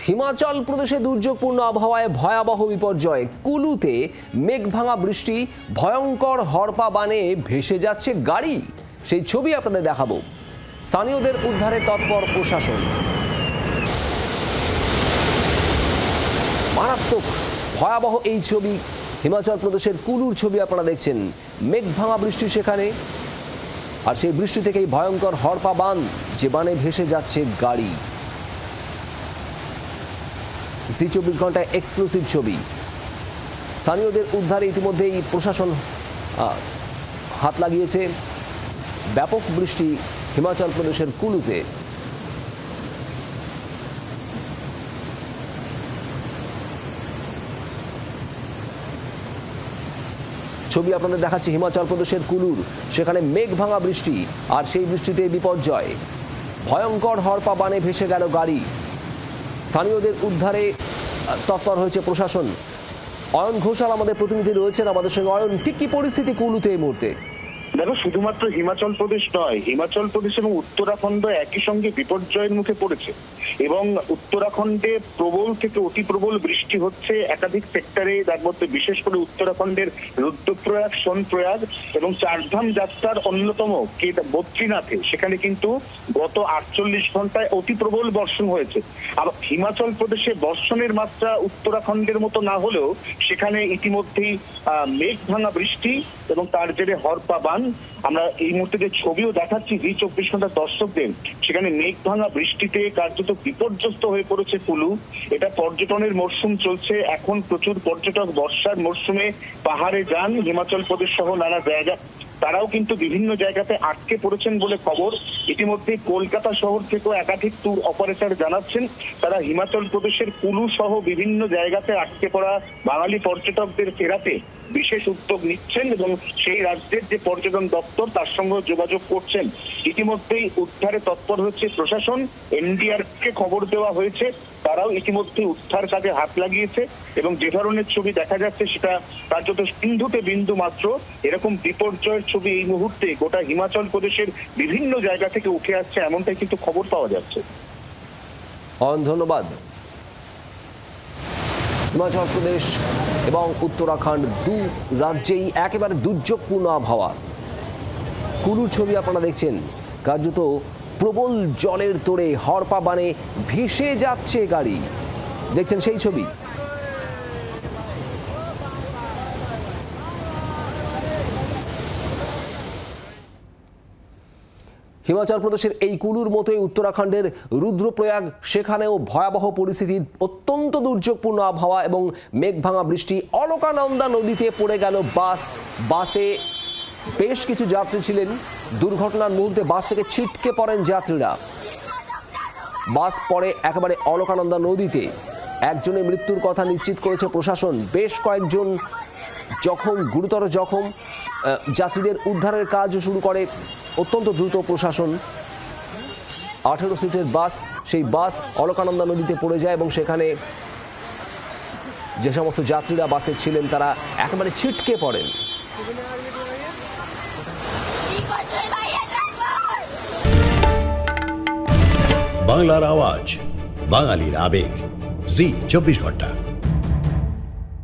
হিমাচল প্রদেশে দুর্যোগপূর্ণ আবহাওয়ায় ভয়াবহ বিপর্যয়। কুলুতে মেঘভাঙা বৃষ্টি, ভয়ঙ্কর হড়পা বানে ভেসে যাচ্ছে গাড়ি। সেই ছবি আপনাদের দেখাবো। স্থানীয়দের উদ্ধারে তৎপর প্রশাসন। মারাত্মক ভয়াবহ এই ছবি, হিমাচল প্রদেশের কুলুর ছবি আপনারা দেখছেন। মেঘভাঙা বৃষ্টি সেখানে, আর সেই বৃষ্টি থেকেই ভয়ঙ্কর হড়পা বান, যে বানে ভেসে যাচ্ছে গাড়ি। জি 24 ঘন্টায় এক্সক্লুসিভ ছবি। স্থানীয়দের উদ্ধারে ইতিমধ্যেই প্রশাসন হাত লাগিয়েছে। ব্যাপক বৃষ্টি হিমাচল প্রদেশের কুলুতে। ছবি আপনাদের দেখাচ্ছি হিমাচল প্রদেশের কুলুর। সেখানে মেঘ ভাঙা বৃষ্টি, আর সেই বৃষ্টিতে বিপর্যয়। ভয়ঙ্কর হড়পা বানে ভেসে গেল গাড়ি। স্থানীয়দের উদ্ধারে তৎপর হয়েছে প্রশাসন। অয়ন ঘোষাল আমাদের প্রতিনিধি রয়েছেন আমাদের সঙ্গে। অয়ন, ঠিক কি পরিস্থিতি কুলুতে এই মুহূর্তে? দেখো, শুধুমাত্র হিমাচল প্রদেশ নয়, হিমাচল প্রদেশ এবং উত্তরাখণ্ড একই সঙ্গে বিপর্যয়ের মুখে পড়েছে এবং উত্তরাখণ্ডে প্রবল থেকে অতি প্রবল বৃষ্টি হচ্ছে একাধিক সেক্টরে। তার মধ্যে বিশেষ করে উত্তরাখণ্ডের রুদ্রপ্রয়াগ, সোনপ্রয়াগ এবং চারধাম যাত্রার অন্যতম বদ্রীনাথে, সেখানে কিন্তু গত 48 ঘন্টায় অতি প্রবল বর্ষণ হয়েছে। আর হিমাচল প্রদেশে বর্ষণের মাত্রা উত্তরাখণ্ডের মতো না হলেও সেখানে ইতিমধ্যেই মেঘ ভাঙা বৃষ্টি এবং তার জেরে হড়পা বান। আমরা এই মুহূর্তে যে ছবিও দেখাচ্ছি জি 24 ঘন্টা দর্শকদের, সেখানে মেঘ ভাঙা বৃষ্টিতে কার্যত বিপর্যস্ত হয়ে পড়েছে কুলু। এটা পর্যটনের মরশুম চলছে এখন, প্রচুর পর্যটক বর্ষার মরশুমে পাহাড়ে যান হিমাচল প্রদেশ সহ নানা জায়গা। তারাও কিন্তু বিভিন্ন জায়গাতে আটকে পড়েছেন বলে খবর। ইতিমধ্যে কলকাতা শহর থেকেও একাধিক ট্যুর অপারেটর জানাচ্ছেন তারা হিমাচল প্রদেশের কুলু সহ বিভিন্ন জায়গাতে আটকে পড়া বাঙালি পর্যটকদের ফেরাতে বিশেষ উদ্যোগ নিচ্ছেন এবং সেই রাজ্যের যে পর্যটন দপ্তর তার সঙ্গে যোগাযোগ করছেন। ইতিমধ্যেই উদ্ধারে তৎপর হচ্ছে প্রশাসন। এনডিআরএফকে খবর দেওয়া হয়েছে, তারাও ইতিমধ্যে উদ্ধার কাজে হাত লাগিয়েছে এবং যে ধরনের ছবি দেখা যাচ্ছে সেটা কার্যত সিন্ধুতে বিন্দু মাত্র। এরকম বিপর্যয়ের ছবি এই মুহূর্তে গোটা হিমাচল প্রদেশের বিভিন্ন জায়গা থেকে উঠে আসছে, এমনটাই কিন্তু খবর পাওয়া যাচ্ছে। ধন্যবাদ। হিমাচল প্রদেশ এবং উত্তরাখণ্ড দু রাজ্যেই একেবারে দুর্যোগপূর্ণ আবহাওয়া। কুলুর ছবি আপনারা দেখছেন। কার্যত প্রবল জলের তোড়ে হড়পা বানে ভেসে যাচ্ছে গাড়ি, দেখছেন সেই ছবি। হিমাচল প্রদেশের এই কুলুর মতোই উত্তরাখণ্ডের রুদ্রপ্রয়াগ, সেখানেও ভয়াবহ পরিস্থিতি, অত্যন্ত দুর্যোগপূর্ণ আবহাওয়া এবং মেঘভাঙা বৃষ্টি। অলকানন্দা নদীতে পড়ে গেল বাস। বাসে বেশ কিছু যাত্রী ছিলেন। দুর্ঘটনার মুহূর্তে বাস থেকে ছিটকে পড়েন যাত্রীরা। বাস পড়ে একেবারে অলকানন্দা নদীতে। একজনের মৃত্যুর কথা নিশ্চিত করেছে প্রশাসন। বেশ কয়েকজন গুরুতর জখম। যাত্রীদের উদ্ধারের কাজ শুরু করে অত্যন্ত দ্রুত প্রশাসন। 18 সিটের বাস, সেই বাস অলকানন্দা নদীতে পড়ে যায় এবং সেখানে যে সমস্ত যাত্রীরা বাসে ছিলেন তারা একেবারে ছিটকে পড়েন। বাংলার আওয়াজ, বাঙালির আবেগ, জি 24 ঘন্টা।